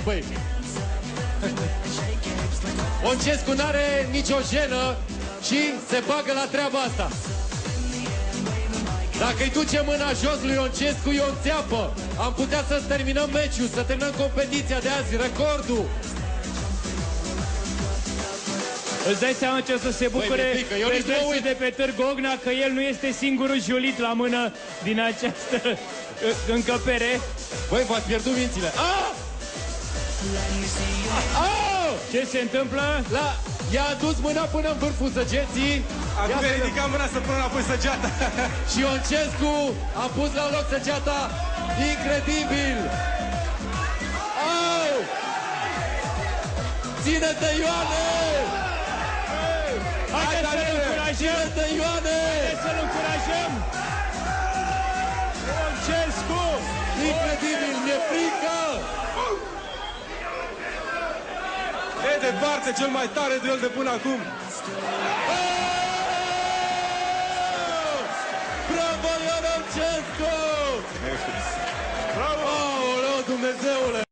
băi. Oncescu n-are nicio jenă și se bagă la treaba asta. Dacă îi duce mâna jos lui Oncescu, e o țeapă. Am putea să terminăm meciul, să terminăm competiția de azi, recordul. Îți dai seama ce o să se bucure prezenții de pe Târgu Ogna, că el nu este singurul julit la mână din această încăpere. Băi, v-ați pierdut mințile. Ce se întâmplă? I-a adus mâna până în vârful săgeții. Acum i-a ridicat mâna să pună înapoi săgeata. Și Oncescu a pus la loc săgeata. Incredibil! Au! Ține-te, Ioane! Haideți să-l încurajăm! Ține-te, Ioane! Haideți să-l încurajăm! Oncescu! Incredibil, mi-e frică! E departe cel mai tare duel de până acum. Bravo, Ion Oncescu! Bravo! Aoleu, Dumnezeule!